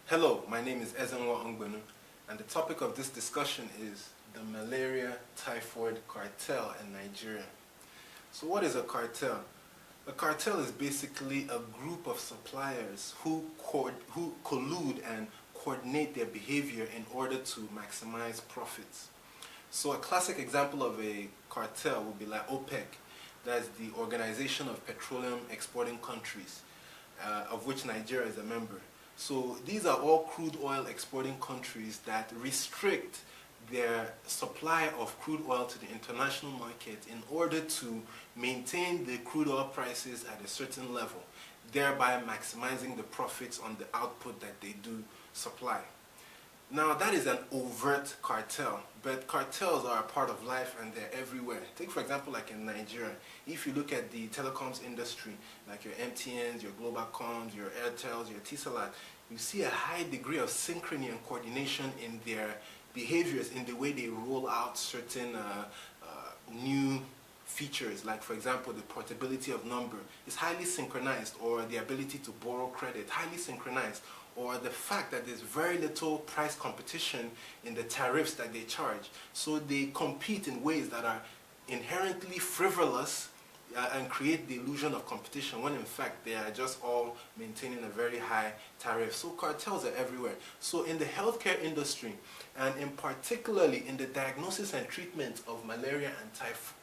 Hello, my name is Ezenwa Ongbenu, and the topic of this discussion is the Malaria-Typhoid cartel in Nigeria. So what is a cartel? A cartel is basically a group of suppliers who collude and coordinate their behavior in order to maximize profits. So a classic example of a cartel would be like OPEC, that's the Organization of Petroleum Exporting Countries, of which Nigeria is a member. So these are all crude oil exporting countries that restrict their supply of crude oil to the international market in order to maintain the crude oil prices at a certain level, thereby maximizing the profits on the output that they do supply. Now that is an overt cartel, but cartels are a part of life and they're everywhere. Take for example like in Nigeria, if you look at the telecoms industry, like your MTNs, your Globalcoms, your Airtels, your Etisalat, you see a high degree of synchrony and coordination in their behaviors, in the way they roll out certain new features, like for example the portability of number is highly synchronized, or the ability to borrow credit, highly synchronized, or the fact that there's very little price competition in the tariffs that they charge. So they compete in ways that are inherently frivolous and create the illusion of competition, when in fact they are just all maintaining a very high tariff. So cartels are everywhere. So in the healthcare industry, and in particularly in the diagnosis and treatment of malaria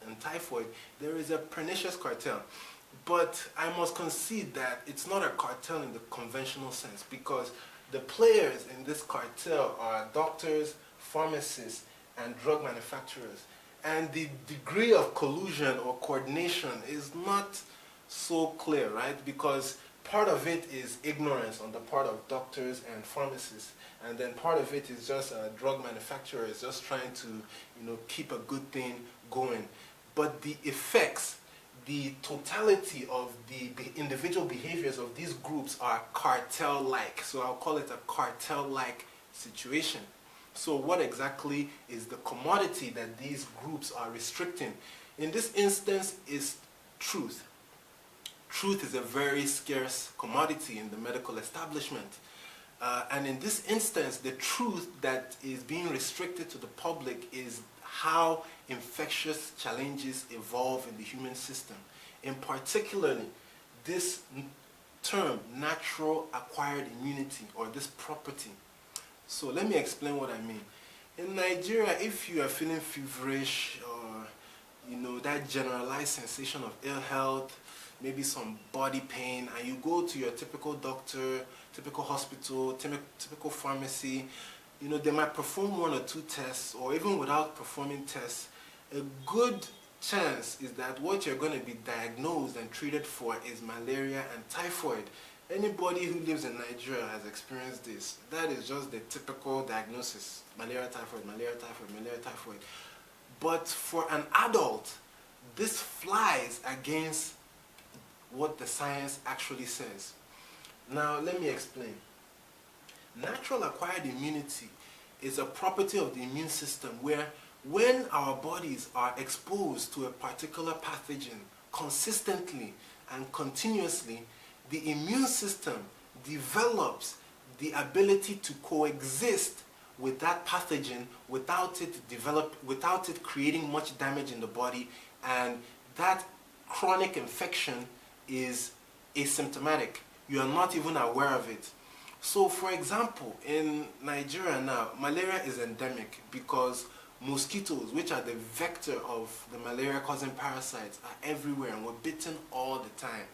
and typhoid, there is a pernicious cartel. But I must concede that it's not a cartel in the conventional sense, because the players in this cartel are doctors, pharmacists, and drug manufacturers. And the degree of collusion or coordination is not so clear, right? Because part of it is ignorance on the part of doctors and pharmacists, and then part of it is just drug manufacturers just trying to, keep a good thing going. But the effects, the totality of the individual behaviors of these groups are cartel-like. So I'll call it a cartel-like situation. So what exactly is the commodity that these groups are restricting? In this instance is truth. Truth is a very scarce commodity in the medical establishment. And in this instance, the truth that is being restricted to the public is how infectious challenges evolve in the human system. In particular, this term, natural acquired immunity, or this property. So let me explain what I mean. In Nigeria, if you are feeling feverish, or that generalized sensation of ill health, maybe some body pain, and you go to your typical doctor, typical hospital, typical pharmacy, they might perform 1 or 2 tests, or even without performing tests, a good chance is that what you're going to be diagnosed and treated for is malaria and typhoid. Anybody who lives in Nigeria has experienced this. That is just the typical diagnosis: malaria, typhoid, malaria, typhoid, malaria, typhoid. But for an adult, this flies against what the science actually says. Now, let me explain. Natural acquired immunity is a property of the immune system where, when our bodies are exposed to a particular pathogen consistently and continuously, the immune system develops the ability to coexist with that pathogen without it creating much damage in the body, and that chronic infection is asymptomatic. You are not even aware of it. So for example, in Nigeria now, malaria is endemic because mosquitoes, which are the vector of the malaria-causing parasites, are everywhere and we're bitten all the time.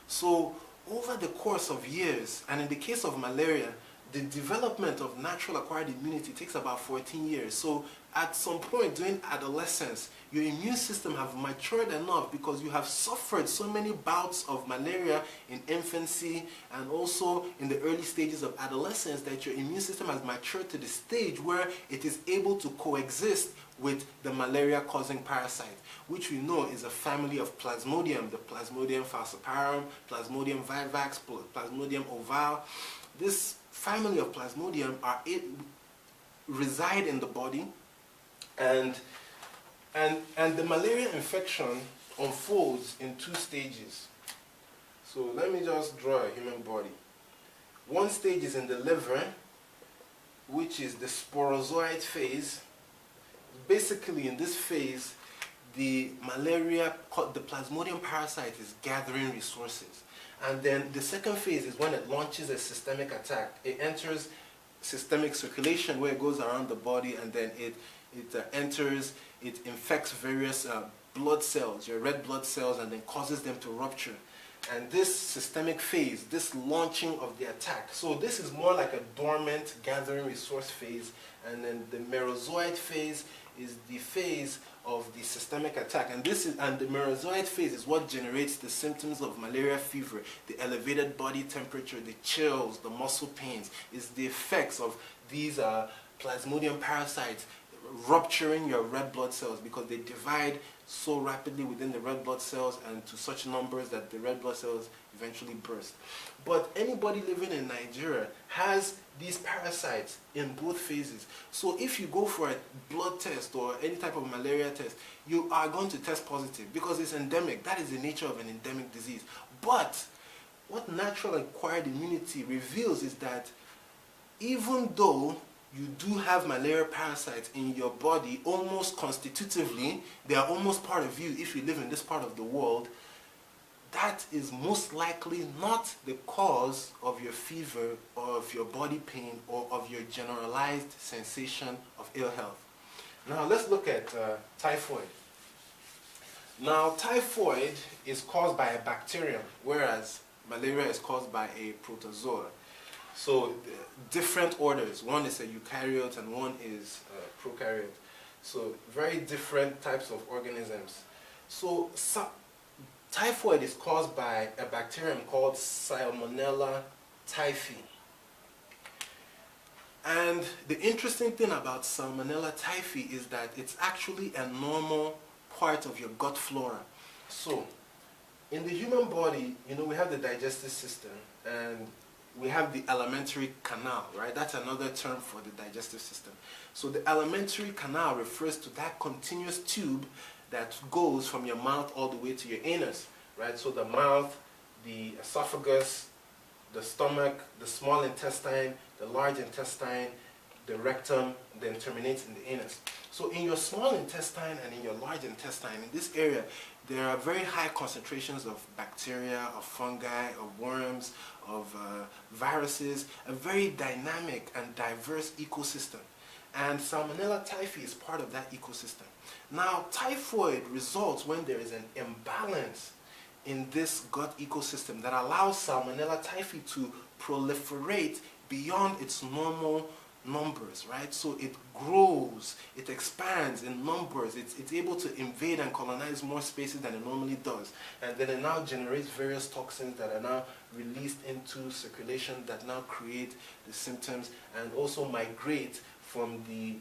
So over the course of years, and in the case of malaria, the development of natural acquired immunity takes about 14 years. So at some point during adolescence, your immune system have matured enough, because you have suffered so many bouts of malaria in infancy and also in the early stages of adolescence, that your immune system has matured to the stage where it is able to coexist with the malaria-causing parasite, which we know is a family of Plasmodium, the Plasmodium falciparum, Plasmodium vivax, Plasmodium ovale. This family of Plasmodium reside in the body, and the malaria infection unfolds in 2 stages. So let me just draw a human body. One stage is in the liver, which is the sporozoite phase. Basically, in this phase, the Plasmodium parasite is gathering resources. And then the second phase is when it launches a systemic attack. It enters systemic circulation where it goes around the body, and then it infects various blood cells, your red blood cells, and then causes them to rupture. And this systemic phase, this launching of the attack, so this is more like a dormant gathering resource phase, and then the merozoite phase is the phase of the systemic attack, and the merozoite phase is what generates the symptoms of malaria fever, the elevated body temperature, the chills, the muscle pains. Is the effects of these Plasmodium parasites rupturing your red blood cells, because they divide so rapidly within the red blood cells and to such numbers that the red blood cells eventually burst. But anybody living in Nigeria has these parasites in both phases. So if you go for a blood test or any type of malaria test, you are going to test positive because it's endemic. That is the nature of an endemic disease. But what natural acquired immunity reveals is that even though you do have malaria parasites in your body almost constitutively, they are almost part of you if you live in this part of the world, that is most likely not the cause of your fever or of your body pain or of your generalized sensation of ill health. Now let's look at typhoid. Now typhoid is caused by a bacterium, whereas malaria is caused by a protozoa. So different orders. One is a eukaryote and one is prokaryote. So very different types of organisms. So typhoid is caused by a bacterium called Salmonella typhi. And the interesting thing about Salmonella typhi is that it's actually a normal part of your gut flora. So in the human body, we have the digestive system and we have the alimentary canal, right? That's another term for the digestive system. So the alimentary canal refers to that continuous tube that goes from your mouth all the way to your anus, right? So the mouth, the esophagus, the stomach, the small intestine, the large intestine, the rectum, then terminates in the anus. So in your small intestine and in your large intestine, in this area, there are very high concentrations of bacteria, of fungi, of worms, of viruses, a very dynamic and diverse ecosystem. And Salmonella typhi is part of that ecosystem. Now, typhoid results when there is an imbalance in this gut ecosystem that allows Salmonella typhi to proliferate beyond its normal numbers, right? So it grows, it expands in numbers, it's able to invade and colonize more spaces than it normally does. And then it now generates various toxins that are now released into circulation that now create the symptoms and also migrate from the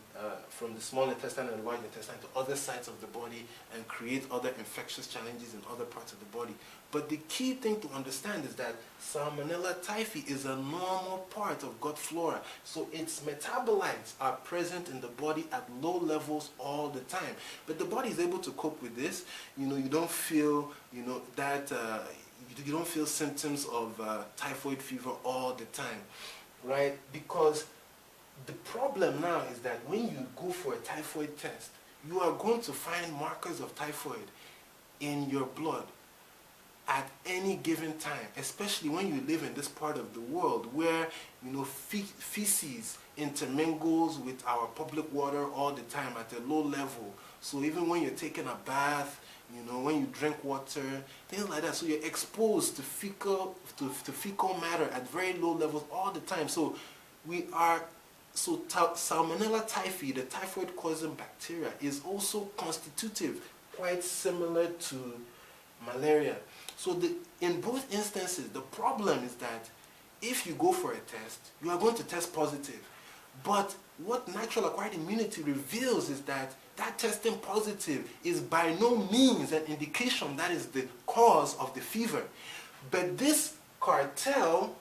small intestine and large intestine to other sides of the body and create other infectious challenges in other parts of the body. But the key thing to understand is that Salmonella typhi is a normal part of gut flora. So its metabolites are present in the body at low levels all the time. But the body is able to cope with this. You don't feel, you don't feel symptoms of typhoid fever all the time, right? Because the problem now is that when you go for a typhoid test, you are going to find markers of typhoid in your blood at any given time, especially when you live in this part of the world where feces intermingles with our public water all the time at a low level. So even when you're taking a bath, when you drink water, things like that, so you're exposed to fecal matter at very low levels all the time. So Salmonella typhi, the typhoid causing bacteria, is also constitutive, quite similar to malaria. So in both instances, the problem is that if you go for a test, you are going to test positive. But what natural acquired immunity reveals is that testing positive is by no means an indication that is the cause of the fever. But this cartel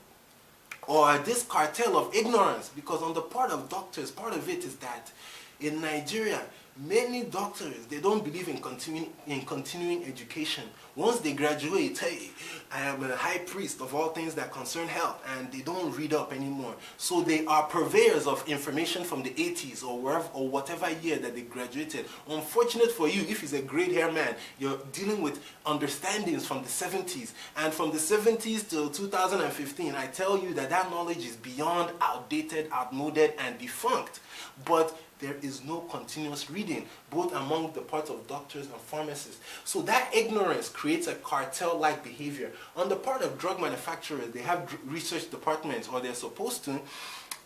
of ignorance, because on the part of doctors, part of it is that in Nigeria, Many doctors, they don't believe in continuing education. Once they graduate, hey, I am a high priest of all things that concern health, and they don't read up anymore. So they are purveyors of information from the 80s or wherever or whatever year that they graduated. Unfortunate for you, if he's a great hair man, you're dealing with understandings from the 70s. And from the 70s till 2015, I tell you that that knowledge is beyond outdated, outmoded, and defunct. But there is no continuous reading, both among the parts of doctors and pharmacists. So that ignorance creates a cartel-like behavior. On the part of drug manufacturers, they have research departments, or they're supposed to,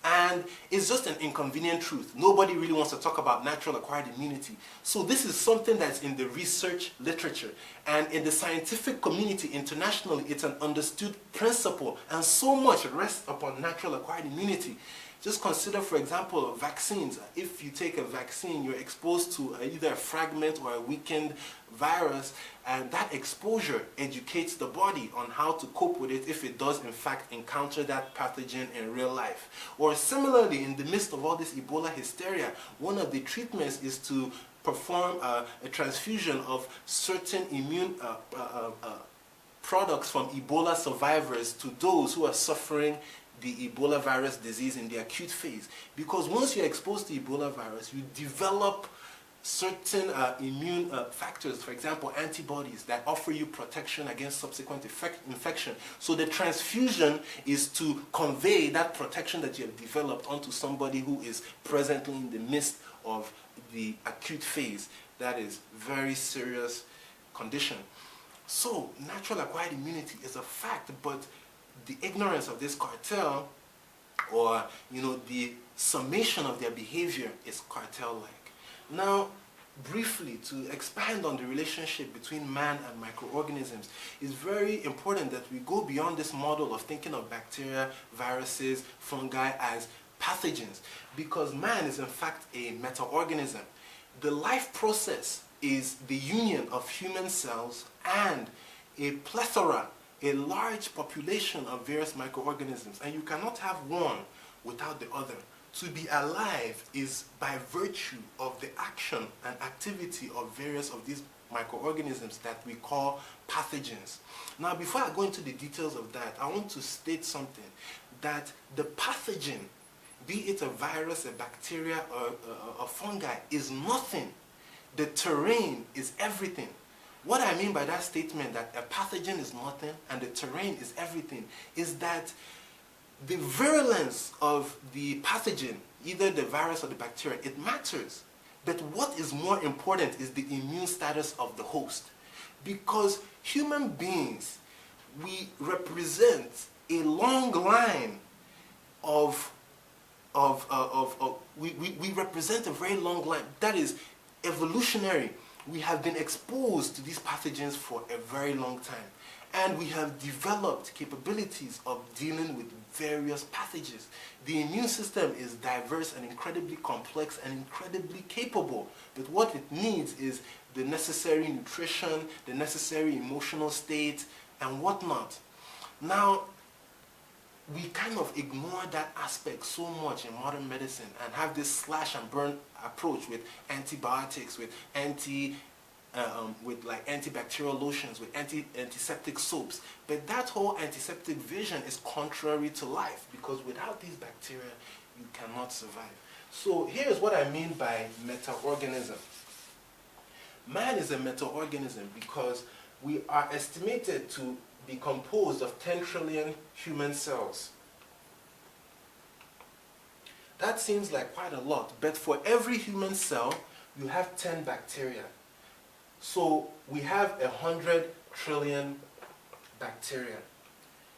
and it's just an inconvenient truth. Nobody really wants to talk about natural acquired immunity. So this is something that's in the research literature. And in the scientific community internationally, it's an understood principle, and so much rests upon natural acquired immunity. Just consider, for example, vaccines. If you take a vaccine, you're exposed to either a fragment or a weakened virus, and that exposure educates the body on how to cope with it if it does in fact encounter that pathogen in real life. Or similarly, in the midst of all this Ebola hysteria, one of the treatments is to perform a transfusion of certain immune products from Ebola survivors to those who are suffering the Ebola virus disease in the acute phase. Because once you're exposed to Ebola virus, you develop certain immune factors, for example, antibodies that offer you protection against subsequent infection. So the transfusion is to convey that protection that you have developed onto somebody who is presently in the midst of the acute phase. That is very serious condition. So natural acquired immunity is a fact, but the ignorance of this cartel, or the summation of their behavior, is cartel-like. Now, briefly, to expand on the relationship between man and microorganisms, it's very important that we go beyond this model of thinking of bacteria, viruses, fungi as pathogens, because man is in fact a meta-organism. The life process is the union of human cells and a plethora, a large population of various microorganisms, and you cannot have one without the other. To be alive is by virtue of the action and activity of various of these microorganisms that we call pathogens. Now, before I go into the details of that, I want to state something, that the pathogen, be it a virus, a bacteria, or a fungi, is nothing. The terrain is everything. What I mean by that statement, that a pathogen is nothing and the terrain is everything, is that the virulence of the pathogen, either the virus or the bacteria, it matters. But what is more important is the immune status of the host. Because human beings, we represent a long line we represent a very long line. That is evolutionary. We have been exposed to these pathogens for a very long time, and we have developed capabilities of dealing with various pathogens. The immune system is diverse and incredibly complex and incredibly capable, but what it needs is the necessary nutrition, the necessary emotional state, and whatnot. Now, we kind of ignore that aspect so much in modern medicine and have this slash and burn approach with antibiotics, with antibacterial lotions, with antiseptic soaps. But that whole antiseptic vision is contrary to life, because without these bacteria, you cannot survive. So here's what I mean by meta-organism. Man is a meta-organism because we are estimated to be composed of 10 trillion human cells. That seems like quite a lot, but for every human cell, you have 10 bacteria. So we have 100 trillion bacteria.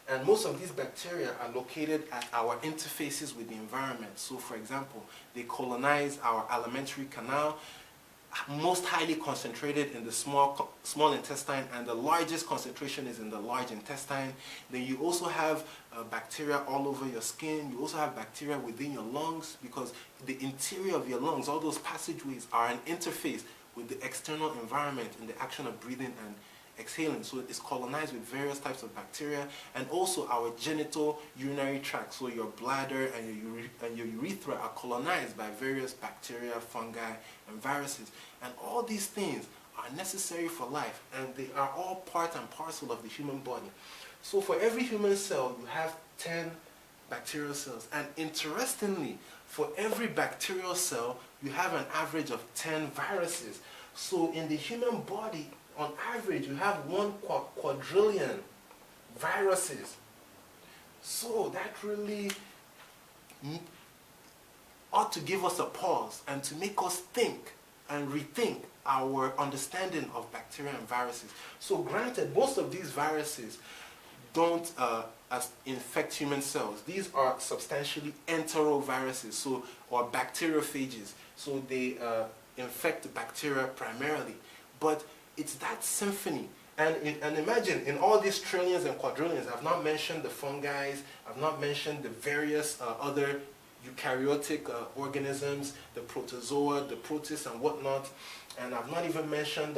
And most of these bacteria are located at our interfaces with the environment. So for example, they colonize our alimentary canal, most highly concentrated in the small intestine, and the largest concentration is in the large intestine. Then you also have bacteria all over your skin. You also have bacteria within your lungs, because the interior of your lungs, all those passageways, are an interface with the external environment in the action of breathing and exhaling. So it's colonized with various types of bacteria, and also our genital urinary tract. So your bladder and your urethra are colonized by various bacteria, fungi, and viruses. And all these things are necessary for life, and they are all part and parcel of the human body. So for every human cell, you have 10 bacterial cells. And interestingly, for every bacterial cell, you have an average of 10 viruses. So in the human body, on average, you have 1 quadrillion viruses. So that really ought to give us a pause and to make us think and rethink our understanding of bacteria and viruses. So granted, most of these viruses don't infect human cells. These are substantially enteroviruses, so, or bacteriophages. So they infect bacteria primarily. But it's that symphony. And imagine, in all these trillions and quadrillions, I've not mentioned the fungi, I've not mentioned the various other eukaryotic organisms, the protozoa, the protists and whatnot, and I've not even mentioned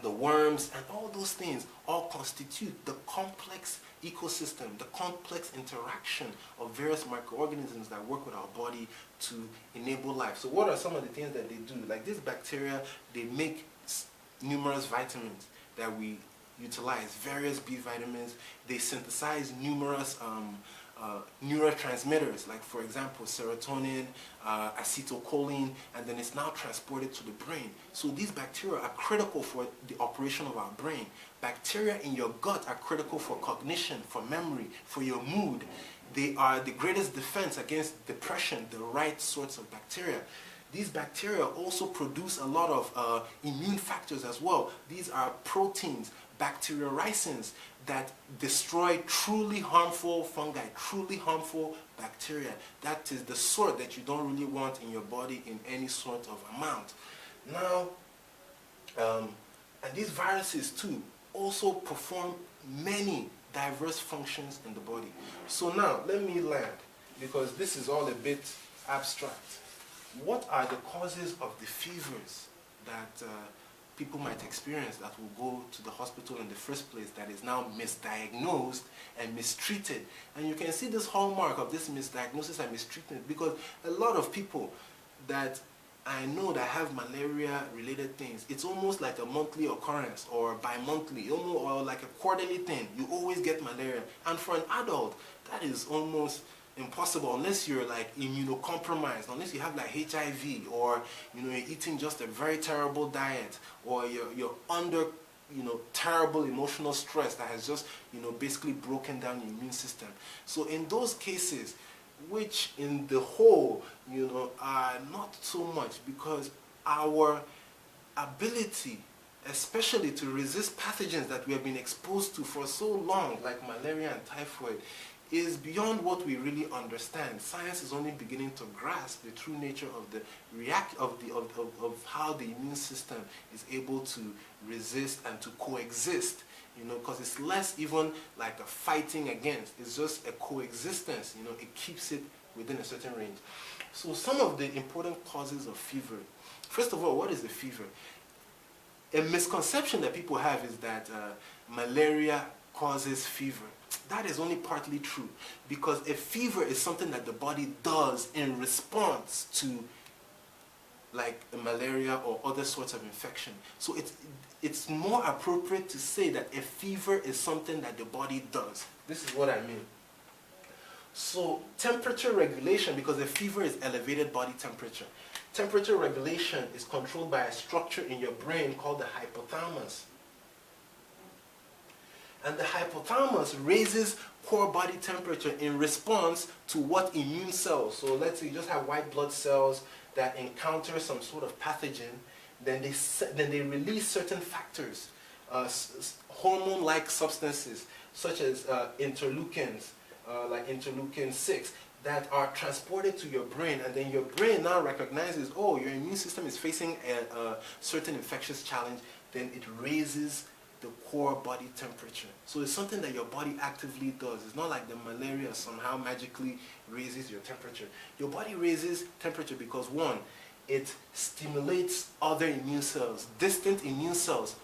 the worms, and all those things all constitute the complex ecosystem, the complex interaction of various microorganisms that work with our body to enable life. So what are some of the things that they do? Like these bacteria, they make numerous vitamins that we utilize, various B vitamins. They synthesize numerous neurotransmitters, like for example serotonin, acetylcholine, and then it's now transported to the brain. So these bacteria are critical for the operation of our brain. Bacteria in your gut are critical for cognition, for memory, for your mood. They are the greatest defense against depression, the right sorts of bacteria. These bacteria also produce a lot of immune factors as well. These are proteins, bacterioricins, that destroy truly harmful fungi, truly harmful bacteria. That is the sort that you don't really want in your body in any sort of amount. Now, and these viruses too also perform many diverse functions in the body. So now, let me land, because this is all a bit abstract. What are the causes of the fevers that people might experience that will go to the hospital in the first place, that is now misdiagnosed and mistreated? And you can see this hallmark of this misdiagnosis and mistreatment, because a lot of people that I know that have malaria-related things, it's almost like a monthly occurrence or bi-monthly, or like a quarterly thing. You always get malaria. And for an adult, that is almost impossible unless you're like immunocompromised, unless you have like HIV, or you're eating just a very terrible diet, or you're under terrible emotional stress that has just basically broken down your immune system. So in those cases, which in the whole are not so much, because our ability especially to resist pathogens that we have been exposed to for so long, like malaria and typhoid, is beyond what we really understand. Science is only beginning to grasp the true nature of the of how the immune system is able to resist and to coexist, because it's less even like a fighting against, it's just a coexistence, it keeps it within a certain range. So some of the important causes of fever. First of all, what is the fever? A misconception that people have is that malaria causes fever. That is only partly true, because a fever is something that the body does in response to like malaria or other sorts of infection. So it's more appropriate to say that a fever is something that the body does. This is what I mean. So temperature regulation, because a fever is elevated body temperature. Temperature regulation is controlled by a structure in your brain called the hypothalamus. And the hypothalamus raises core body temperature in response to what immune cells. So let's say you just have white blood cells that encounter some sort of pathogen, then they release certain factors, hormone-like substances, such as interleukins, like interleukin 6, that are transported to your brain, and then your brain now recognizes, oh, your immune system is facing a certain infectious challenge, then it raises the core body temperature. So it's something that your body actively does. It's not like the malaria somehow magically raises your temperature. Your body raises temperature because, one, it stimulates other immune cells, distant immune cells,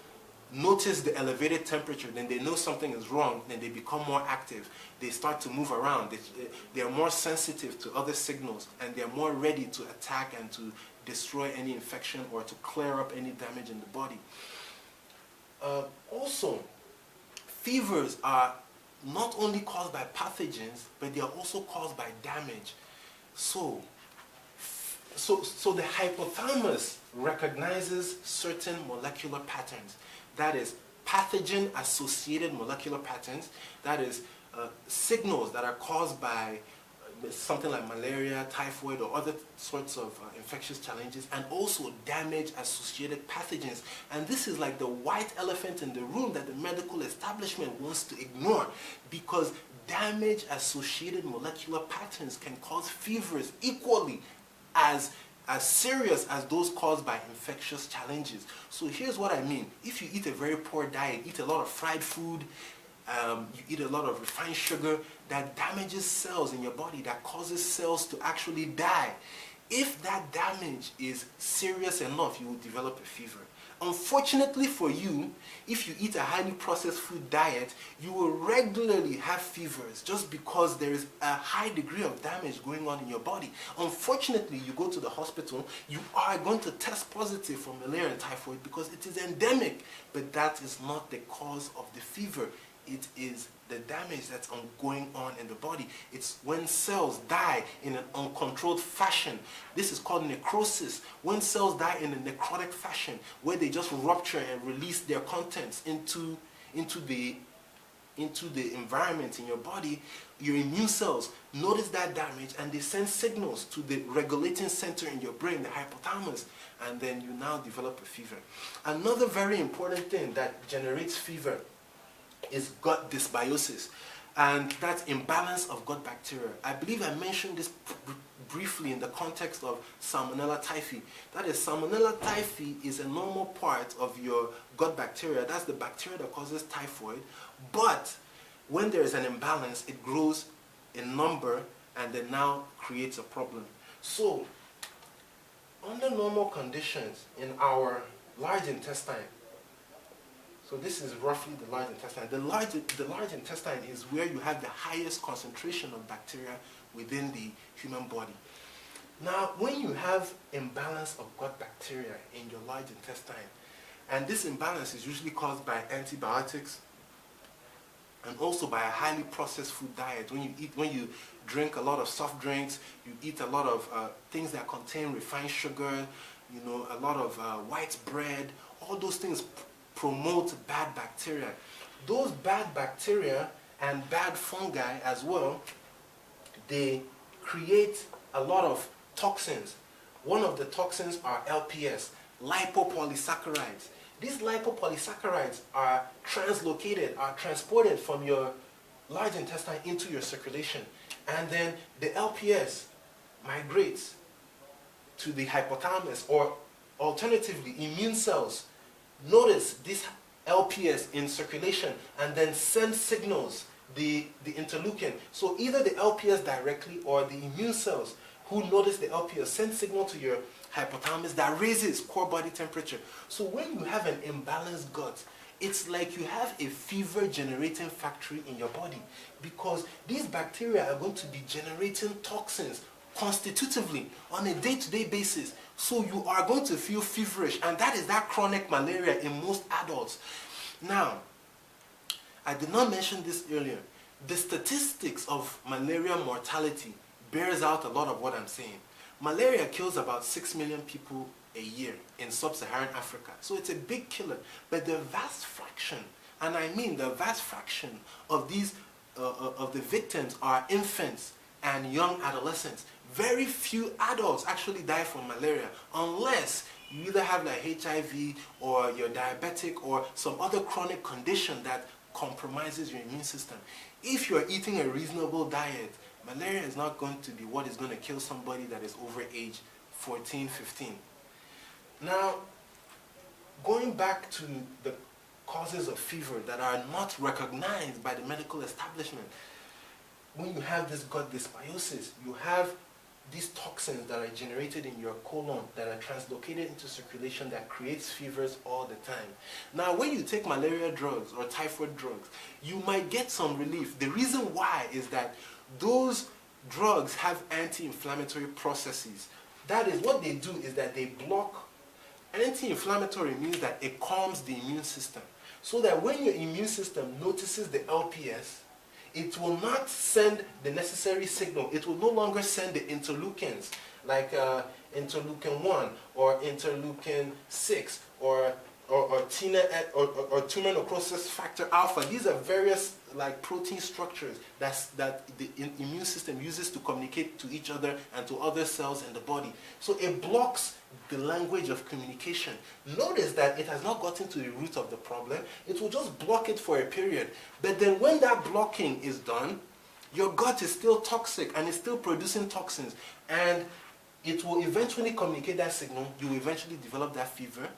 notice the elevated temperature, then they know something is wrong, then they become more active. They start to move around. They are more sensitive to other signals, and they're more ready to attack and to destroy any infection or to clear up any damage in the body. Also, fevers are not only caused by pathogens, but they are also caused by damage. So the hypothalamus recognizes certain molecular patterns. That is, pathogen-associated molecular patterns. That is, signals that are caused by something like malaria, typhoid, or other sorts of infectious challenges, and also damage-associated pathogens. And this is like the white elephant in the room that the medical establishment wants to ignore, because damage-associated molecular patterns can cause fevers equally as serious as those caused by infectious challenges. So here's what I mean. If you eat a very poor diet, eat a lot of fried food, you eat a lot of refined sugar, that damages cells in your body, that causes cells to actually die. If that damage is serious enough, you will develop a fever. Unfortunately for you, if you eat a highly processed food diet, you will regularly have fevers just because there is a high degree of damage going on in your body. Unfortunately, you go to the hospital, you are going to test positive for malaria and typhoid because it is endemic, but that is not the cause of the fever. It is the damage that's going on in the body. It's when cells die in an uncontrolled fashion. This is called necrosis. When cells die in a necrotic fashion, where they just rupture and release their contents into the environment in your body, your immune cells notice that damage and they send signals to the regulating center in your brain, the hypothalamus, and then you now develop a fever. Another very important thing that generates fever is gut dysbiosis, and that's imbalance of gut bacteria. I believe I mentioned this briefly in the context of Salmonella typhi. That is, Salmonella typhi is a normal part of your gut bacteria. That's the bacteria that causes typhoid, but when there is an imbalance, it grows in number and then now creates a problem. So, under normal conditions in our large intestine, so this is roughly the large intestine. The large intestine is where you have the highest concentration of bacteria within the human body. Now, when you have imbalance of gut bacteria in your large intestine, and this imbalance is usually caused by antibiotics and also by a highly processed food diet. When you drink a lot of soft drinks, you eat a lot of things that contain refined sugar, a lot of white bread, all those things promote bad bacteria. Those bad bacteria and bad fungi as well, they create a lot of toxins. One of the toxins are LPS, lipopolysaccharides. These lipopolysaccharides are transported from your large intestine into your circulation, and then the LPS migrates to the hypothalamus, or alternatively, immune cells notice this LPS in circulation and then send signals, the interleukin. So either the LPS directly or the immune cells who notice the LPS send signal to your hypothalamus that raises core body temperature. So when you have an imbalanced gut, it's like you have a fever generating factory in your body, because these bacteria are going to be generating toxins constitutively on a day-to-day basis. So you are going to feel feverish, and that is that chronic malaria in most adults. Now, I did not mention this earlier. The statistics of malaria mortality bears out a lot of what I'm saying. Malaria kills about 6 million people a year in Sub-Saharan Africa. So it's a big killer. But the vast fraction, and I mean the vast fraction of these of the victims are infants and young adolescents. Very few adults actually die from malaria, unless you either have like HIV or you're diabetic or some other chronic condition that compromises your immune system. If you're eating a reasonable diet, malaria is not going to be what is going to kill somebody that is over age 14, 15. Now, going back to the causes of fever that are not recognized by the medical establishment, when you have this gut dysbiosis, you have these toxins that are generated in your colon that are translocated into circulation that creates fevers all the time. Now, when you take malaria drugs or typhoid drugs, you might get some relief. The reason why is that those drugs have anti-inflammatory processes. That is, what they do is that they block. Anti-inflammatory means that it calms the immune system, so that when your immune system notices the LPS, it will not send the necessary signal. It will no longer send the interleukins, like interleukin 1 or interleukin 6 or tumor necrosis factor alpha. These are various like protein structures that the immune system uses to communicate to each other and to other cells in the body. So it blocks the language of communication. Notice that it has not gotten to the root of the problem. It will just block it for a period. But then when that blocking is done, your gut is still toxic and it's still producing toxins. And it will eventually communicate that signal. You will eventually develop that fever.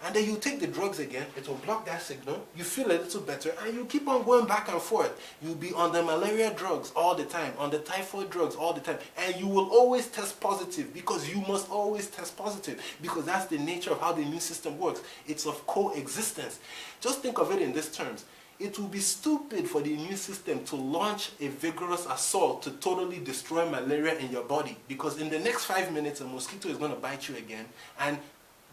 And then you take the drugs again, it will block that signal, you feel a little better, and you keep on going back and forth. You'll be on the malaria drugs all the time, on the typhoid drugs all the time, and you will always test positive, because you must always test positive, because that's the nature of how the immune system works. It's of coexistence. Just think of it in these terms. It will be stupid for the immune system to launch a vigorous assault to totally destroy malaria in your body, because in the next 5 minutes, a mosquito is going to bite you again, and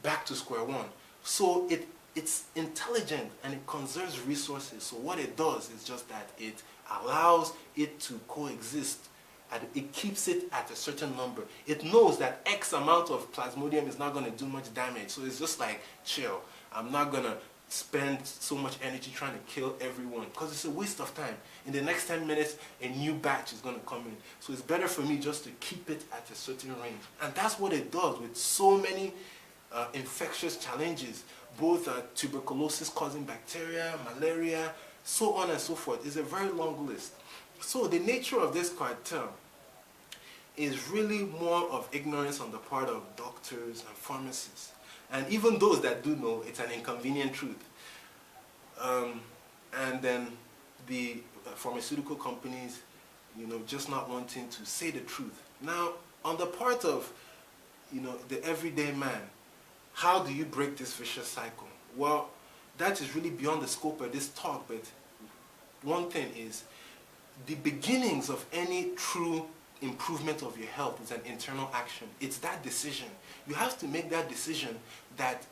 back to square one. So it's intelligent and it conserves resources. So what it does is just that it allows it to coexist, and it keeps it at a certain number. It knows that X amount of plasmodium is not going to do much damage. So it's just like, chill. I'm not going to spend so much energy trying to kill everyone, because it's a waste of time. In the next 10 minutes, a new batch is going to come in. So it's better for me just to keep it at a certain range. And that's what it does with so many infectious challenges, both tuberculosis causing bacteria, malaria, so on and so forth. It's a very long list. So the nature of this cartel is really more of ignorance on the part of doctors and pharmacists. And even those that do know, it's an inconvenient truth. And then the pharmaceutical companies, just not wanting to say the truth. Now, on the part of, the everyday man, how do you break this vicious cycle? Well, that is really beyond the scope of this talk, but one thing is, the beginnings of any true improvement of your health is an internal action. It's that decision. You have to make that decision that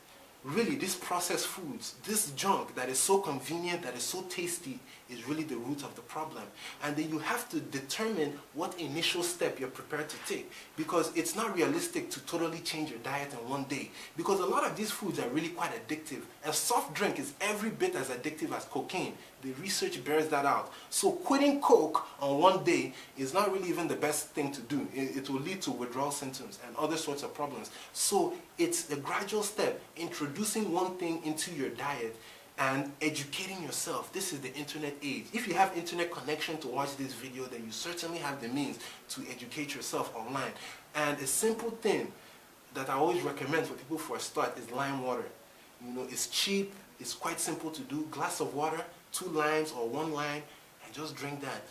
really these processed foods, this junk that is so convenient, that is so tasty, is really the root of the problem. And then you have to determine what initial step you're prepared to take, because it's not realistic to totally change your diet in one day, because a lot of these foods are really quite addictive. A soft drink is every bit as addictive as cocaine. The research bears that out. So quitting Coke on one day is not really even the best thing to do. It will lead to withdrawal symptoms and other sorts of problems. So it's a gradual step, introducing one thing into your diet and educating yourself. This is the internet age. If you have internet connection to watch this video, then you certainly have the means to educate yourself online. And a simple thing that I always recommend for people for a start is lime water. It's cheap, it's quite simple to do. Glass of water, 2 limes or 1 lime, and just drink that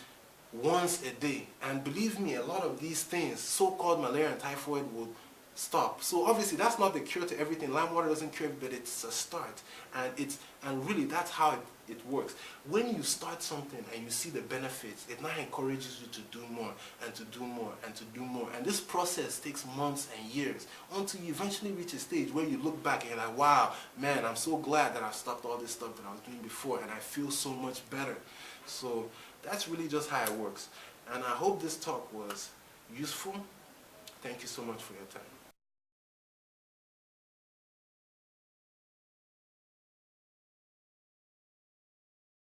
once a day. And believe me, a lot of these things, so-called malaria and typhoid, will stop. So obviously that's not the cure to everything. Lime water doesn't cure, but it's a start. And really that's how it works. When you start something and you see the benefits, it now encourages you to do more and to do more and to do more. And this process takes months and years until you eventually reach a stage where you look back and you're like, wow, man, I'm so glad that I stopped all this stuff that I was doing before, and I feel so much better. So that's really just how it works. And I hope this talk was useful. Thank you so much for your time.